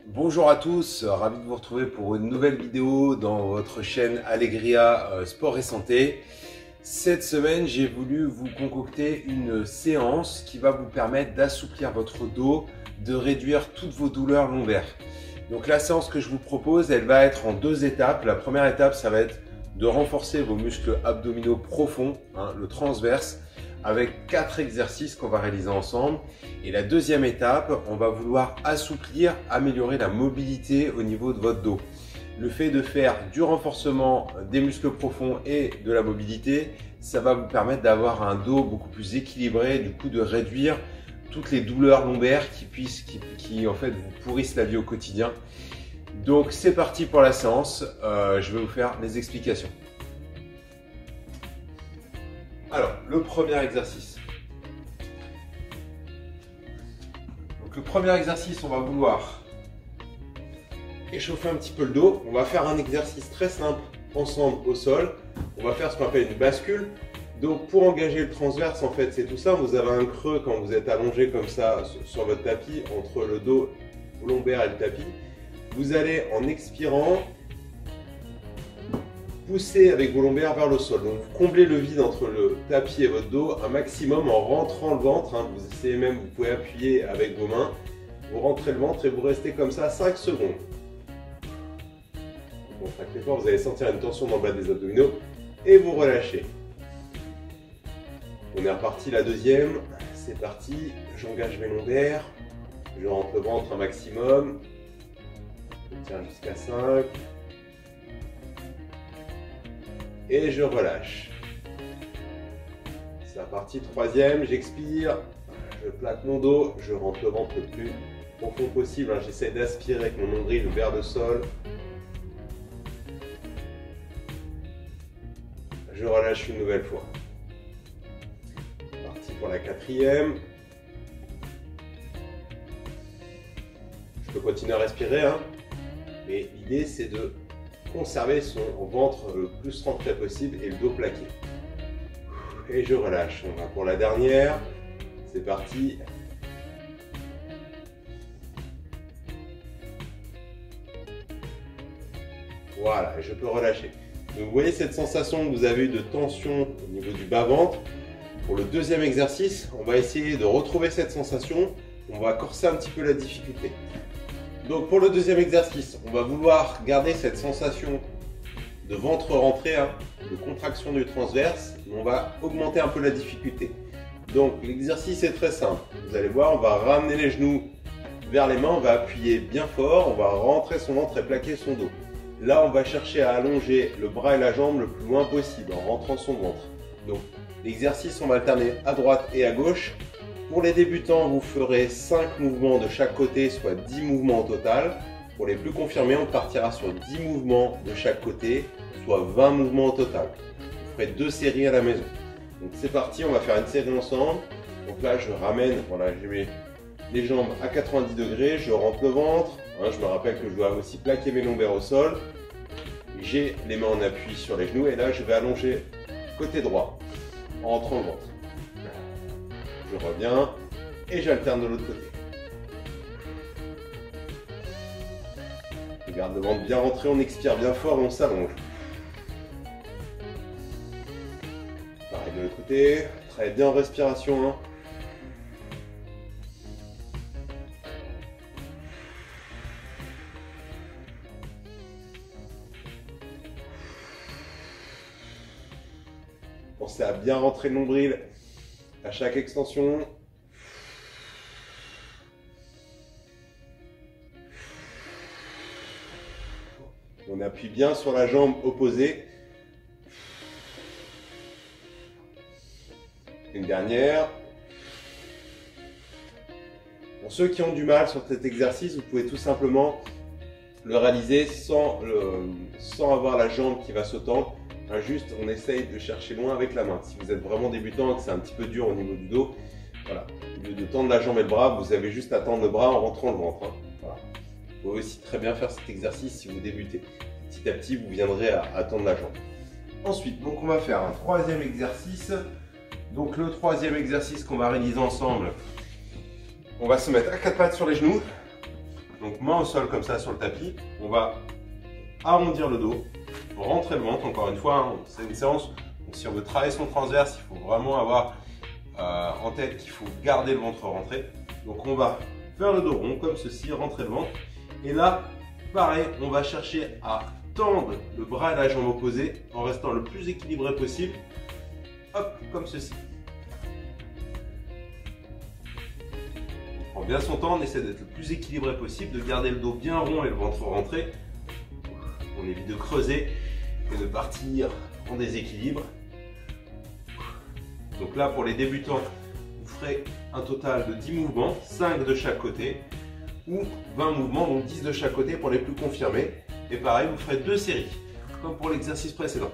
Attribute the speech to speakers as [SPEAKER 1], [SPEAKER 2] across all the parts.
[SPEAKER 1] Bonjour à tous, ravi de vous retrouver pour une nouvelle vidéo dans votre chaîne Allegria Sport et Santé. Cette semaine, j'ai voulu vous concocter une séance qui va vous permettre d'assouplir votre dos, de réduire toutes vos douleurs lombaires. Donc la séance que je vous propose, elle va être en deux étapes. La première étape, ça va être de renforcer vos muscles abdominaux profonds, le transverse, avec 4 exercices qu'on va réaliser ensemble. Et la deuxième étape, on va vouloir assouplir, améliorer la mobilité au niveau de votre dos. Le fait de faire du renforcement des muscles profonds et de la mobilité, ça va vous permettre d'avoir un dos beaucoup plus équilibré, du coup de réduire toutes les douleurs lombaires qui en fait vous pourrissent la vie au quotidien. Donc c'est parti pour la séance, je vais vous faire les explications. Alors, le premier exercice. Donc, le premier exercice, on va vouloir échauffer un petit peu le dos. On va faire un exercice très simple ensemble au sol. On va faire ce qu'on appelle une bascule. Donc, pour engager le transverse, en fait, c'est tout ça. Vous avez un creux quand vous êtes allongé comme ça sur votre tapis, entre le dos lombaire et le tapis. Vous allez, en expirant, pousser avec vos lombaires vers le sol. Donc vous comblez le vide entre le tapis et votre dos un maximum en rentrant le ventre. Vous essayez même, vous pouvez appuyer avec vos mains. Vous rentrez le ventre et vous restez comme ça 5 secondes. Vous contractez fort, vous allez sentir une tension dans le bas des abdominaux et vous relâchez. On est reparti la deuxième. C'est parti. J'engage mes lombaires. Je rentre le ventre un maximum. Je tiens jusqu'à 5. Et je relâche. C'est reparti, troisième, j'expire, je plaque mon dos, je rentre le ventre le plus profond possible, j'essaie d'aspirer avec mon nombril vers le sol. Je relâche une nouvelle fois. Parti pour la quatrième. Je peux continuer à respirer, mais l'idée c'est de conserver son ventre le plus rentré possible et le dos plaqué. Et je relâche. On va pour la dernière. C'est parti. Voilà, je peux relâcher. Donc vous voyez cette sensation que vous avez eu de tension au niveau du bas-ventre. Pour le deuxième exercice, on va essayer de retrouver cette sensation. On va corser un petit peu la difficulté. Donc pour le deuxième exercice, on va vouloir garder cette sensation de ventre rentré, de contraction du transverse, mais on va augmenter un peu la difficulté. Donc l'exercice est très simple. Vous allez voir, on va ramener les genoux vers les mains, on va appuyer bien fort, on va rentrer son ventre et plaquer son dos. Là, on va chercher à allonger le bras et la jambe le plus loin possible en rentrant son ventre. Donc l'exercice, on va alterner à droite et à gauche. Pour les débutants, vous ferez 5 mouvements de chaque côté, soit 10 mouvements au total. Pour les plus confirmés, on partira sur 10 mouvements de chaque côté, soit 20 mouvements au total. Vous ferez 2 séries à la maison. Donc c'est parti, on va faire une série ensemble. Donc là, je ramène, voilà, je mets les jambes à 90 degrés, je rentre le ventre. Je me rappelle que je dois aussi plaquer mes lombaires au sol. J'ai les mains en appui sur les genoux et là, je vais allonger côté droit en rentrant le ventre. Je reviens et j'alterne de l'autre côté. Je garde le ventre bien rentré, on expire bien fort et on s'allonge. Pareil de l'autre côté, très bien en respiration. Pensez à bien rentrer le nombril à chaque extension. On appuie bien sur la jambe opposée. Une dernière. Pour ceux qui ont du mal sur cet exercice, vous pouvez tout simplement le réaliser sans avoir la jambe qui va se tendre. Juste, on essaye de chercher loin avec la main. Si vous êtes vraiment débutant et que c'est un petit peu dur au niveau du dos, voilà. Au lieu de tendre la jambe et le bras, vous avez juste à tendre le bras en rentrant le ventre. Voilà. Vous pouvez aussi très bien faire cet exercice si vous débutez. Petit à petit, vous viendrez à tendre la jambe. Ensuite, donc on va faire un troisième exercice. Donc le troisième exercice qu'on va réaliser ensemble, on va se mettre à quatre pattes sur les genoux. Donc main au sol comme ça sur le tapis. On va arrondir le dos, rentrer le ventre. Encore une fois, hein, c'est une séance. Donc si on veut travailler son transverse, il faut vraiment avoir en tête qu'il faut garder le ventre rentré. Donc on va faire le dos rond comme ceci, rentrer le ventre. Et là, pareil, on va chercher à tendre le bras et la jambe opposée en restant le plus équilibré possible. Hop, comme ceci. On prend bien son temps, on essaie d'être le plus équilibré possible, de garder le dos bien rond et le ventre rentré. On évite de creuser et de partir en déséquilibre. Donc là, pour les débutants, vous ferez un total de 10 mouvements, 5 de chaque côté, ou 20 mouvements, donc 10 de chaque côté pour les plus confirmés. Et pareil, vous ferez 2 séries, comme pour l'exercice précédent.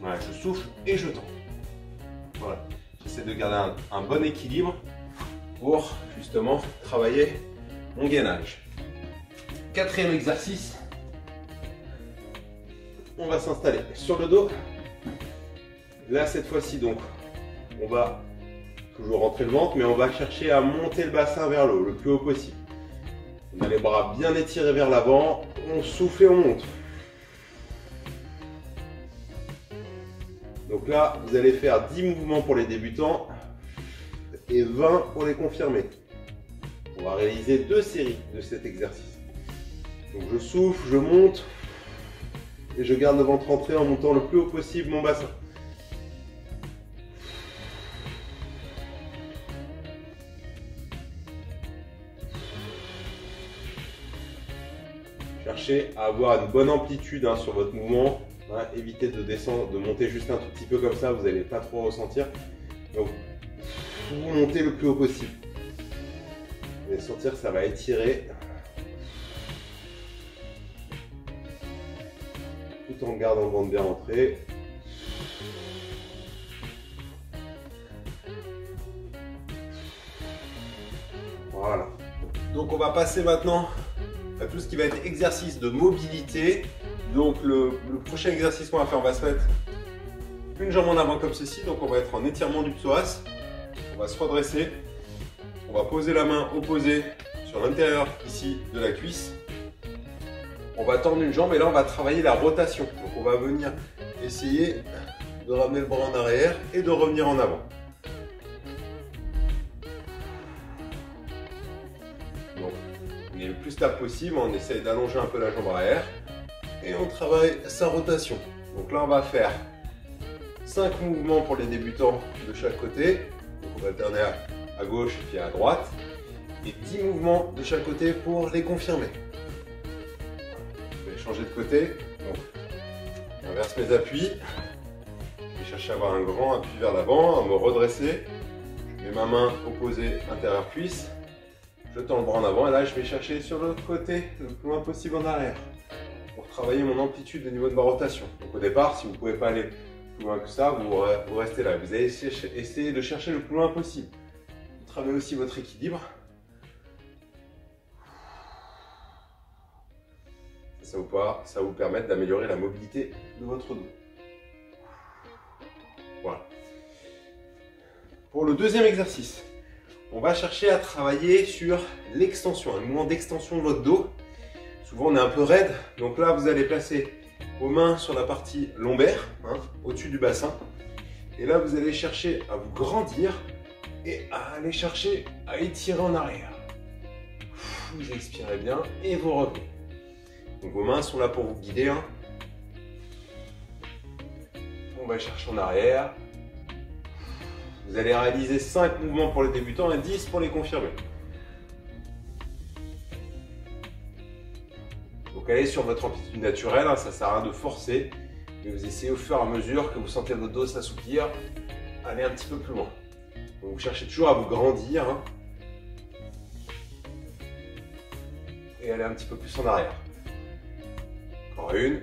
[SPEAKER 1] Voilà, je souffle et je tends. Voilà, j'essaie de garder un bon équilibre pour justement travailler mon gainage. Quatrième exercice, on va s'installer sur le dos. Là, cette fois-ci, donc, on va toujours rentrer le ventre, mais on va chercher à monter le bassin vers le haut, le plus haut possible. On a les bras bien étirés vers l'avant, on souffle et on monte. Donc là, vous allez faire 10 mouvements pour les débutants et 20 pour les confirmés. On va réaliser 2 séries de cet exercice. Donc je souffle, je monte et je garde le ventre rentré en montant le plus haut possible mon bassin. Cherchez à avoir une bonne amplitude sur votre mouvement. Évitez de descendre, de monter juste un tout petit peu comme ça, vous n'allez pas trop ressentir. Donc, vous montez le plus haut possible. Vous allez sentir que ça va étirer. Tout en gardant le ventre bien rentré. Voilà. Donc on va passer maintenant à tout ce qui va être exercice de mobilité. Donc le prochain exercice qu'on va faire, on va se mettre une jambe en avant comme ceci. Donc on va être en étirement du psoas. On va se redresser. On va poser la main opposée sur l'intérieur ici de la cuisse. On va tendre une jambe et là on va travailler la rotation. Donc on va venir essayer de ramener le bras en arrière et de revenir en avant. Donc on est le plus stable possible, on essaye d'allonger un peu la jambe arrière et on travaille sa rotation. Donc là on va faire 5 mouvements pour les débutants de chaque côté. Donc on va alterner à gauche et puis à droite. Et 10 mouvements de chaque côté pour les confirmer. Je vais changer de côté. Donc, j'inverse mes appuis. Je vais chercher à avoir un grand appui vers l'avant, à me redresser. Je mets ma main opposée intérieur cuisse. Je tends le bras en avant et là je vais chercher sur l'autre côté le plus loin possible en arrière pour travailler mon amplitude au niveau de ma rotation. Donc au départ, si vous ne pouvez pas aller plus loin que ça, vous restez là. Vous allez essayer de chercher le plus loin possible. Vous travaillez aussi votre équilibre. Ça va vous permettre d'améliorer la mobilité de votre dos. Voilà. Pour le deuxième exercice, on va chercher à travailler sur l'extension, un mouvement d'extension de votre dos. Souvent on est un peu raide, donc là vous allez placer vos mains sur la partie lombaire, au-dessus du bassin. Et là vous allez chercher à vous grandir et à aller chercher à étirer en arrière. Vous expirez bien et vous revenez. Donc vos mains sont là pour vous guider. On va chercher en arrière. Vous allez réaliser 5 mouvements pour les débutants et 10 pour les confirmés. Donc allez sur votre amplitude naturelle, ça ne sert à rien de forcer, mais vous essayez au fur et à mesure que vous sentez votre dos s'assouplir, aller un petit peu plus loin. Donc vous cherchez toujours à vous grandir et aller un petit peu plus en arrière. Encore une.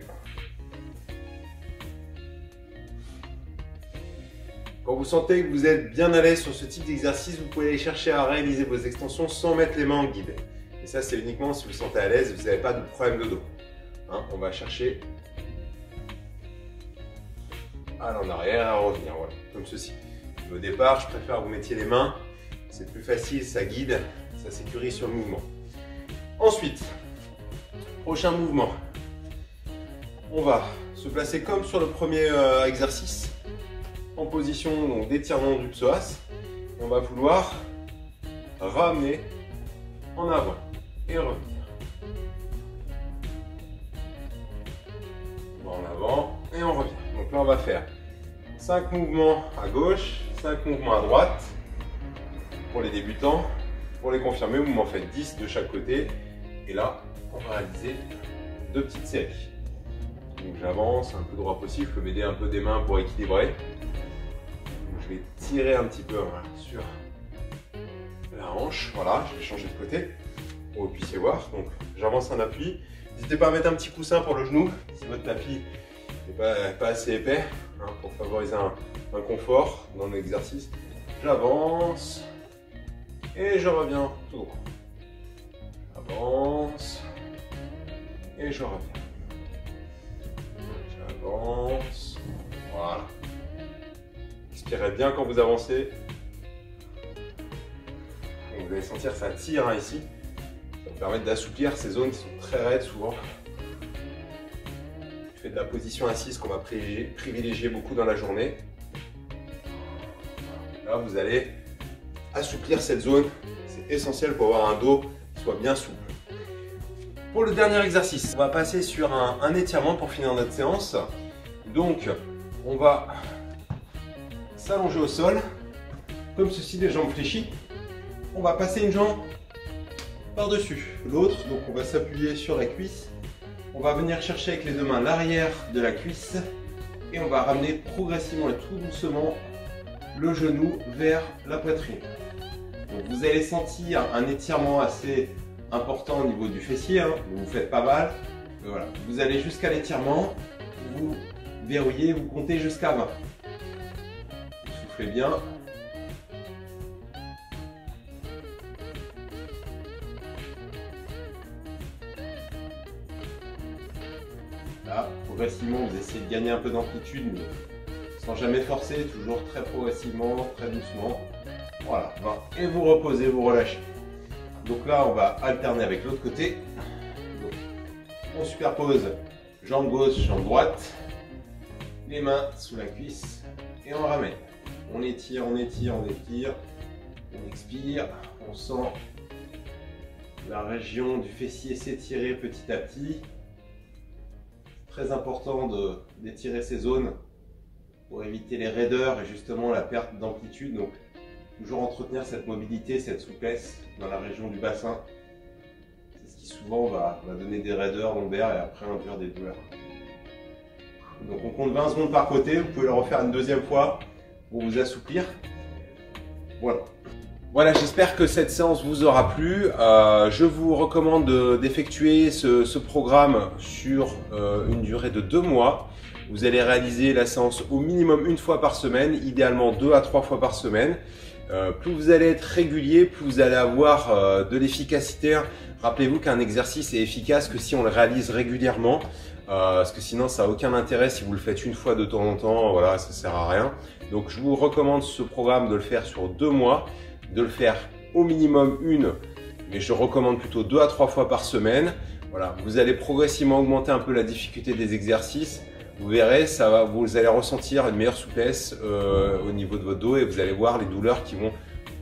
[SPEAKER 1] Quand vous sentez que vous êtes bien à l'aise sur ce type d'exercice, vous pouvez aller chercher à réaliser vos extensions sans mettre les mains en guide. Et ça, c'est uniquement si vous vous sentez à l'aise et vous n'avez pas de problème de dos. On va chercher à aller en arrière et à revenir, voilà, comme ceci. Et au départ, je préfère que vous mettiez les mains. C'est plus facile, ça guide, Ça sécurise sur le mouvement. Ensuite, prochain mouvement. On va se placer comme sur le premier exercice, en position d'étirement du psoas. On va vouloir ramener en avant et revenir. En avant et on revient. Donc là, on va faire 5 mouvements à gauche, 5 mouvements à droite pour les débutants. Pour les confirmés, vous m'en faites 10 de chaque côté. Et là, on va réaliser 2 petites séries. Donc j'avance un peu droit possible, je peux m'aider un peu des mains pour équilibrer. Donc, je vais tirer un petit peu sur la hanche. Voilà, je vais changer de côté pour que vous puissiez voir. Donc j'avance un appui. N'hésitez pas à mettre un petit coussin pour le genou si votre tapis n'est pas assez épais, hein, pour favoriser un confort dans l'exercice. J'avance et je reviens tout droit. J'avance et je reviens. J'avance. Voilà. Expirez bien quand vous avancez. Donc vous allez sentir que ça tire hein, ici. Ça va permettre d'assouplir ces zones qui sont très raides souvent. Je fais de la position assise qu'on va privilégier beaucoup dans la journée. Là, vous allez assouplir cette zone. C'est essentiel pour avoir un dos qui soit bien souple. Pour le dernier exercice, on va passer sur un étirement pour finir notre séance. Donc, on va s'allonger au sol, comme ceci, les jambes fléchies. On va passer une jambe par-dessus l'autre, donc on va s'appuyer sur la cuisse. On va venir chercher avec les deux mains l'arrière de la cuisse et on va ramener progressivement et tout doucement le genou vers la poitrine. Donc vous allez sentir un étirement assez important au niveau du fessier, hein. Vous faites pas mal. Mais voilà. Vous allez jusqu'à l'étirement, vous verrouillez, vous comptez jusqu'à 20. Vous soufflez bien. Là, progressivement, vous essayez de gagner un peu d'amplitude, mais sans jamais forcer, toujours très progressivement, très doucement. Voilà, 20. Et vous reposez, vous relâchez. Donc là, on va alterner avec l'autre côté. Donc, on superpose jambe gauche, jambe droite. Les mains sous la cuisse et on ramène. On étire, on étire, on étire. On expire. On sent la région du fessier s'étirer petit à petit. Très important d'étirer ces zones pour éviter les raideurs et justement la perte d'amplitude. Donc, toujours entretenir cette mobilité, cette souplesse dans la région du bassin. C'est ce qui souvent va donner des raideurs lombaires et après induire des douleurs. Donc on compte 20 secondes par côté, vous pouvez le refaire une deuxième fois pour vous assouplir. Voilà. Voilà, j'espère que cette séance vous aura plu. Je vous recommande d'effectuer ce programme sur une durée de 2 mois. Vous allez réaliser la séance au minimum 1 fois par semaine, idéalement 2 à 3 fois par semaine. Plus vous allez être régulier, plus vous allez avoir de l'efficacité. Rappelez-vous qu'un exercice est efficace que si on le réalise régulièrement, parce que sinon ça n'a aucun intérêt si vous le faites une fois de temps en temps, voilà, ça sert à rien. Donc je vous recommande ce programme de le faire sur 2 mois, de le faire au minimum 1, mais je recommande plutôt 2 à 3 fois par semaine. Voilà, vous allez progressivement augmenter un peu la difficulté des exercices. Vous verrez, vous allez ressentir une meilleure souplesse au niveau de votre dos et vous allez voir les douleurs qui vont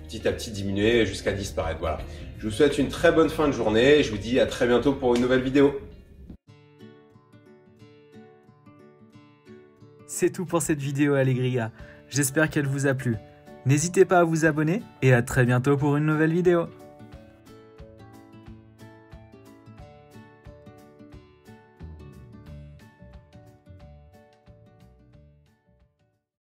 [SPEAKER 1] petit à petit diminuer jusqu'à disparaître. Voilà. Je vous souhaite une très bonne fin de journée et je vous dis à très bientôt pour une nouvelle vidéo.
[SPEAKER 2] C'est tout pour cette vidéo Allegria. J'espère qu'elle vous a plu. N'hésitez pas à vous abonner et à très bientôt pour une nouvelle vidéo.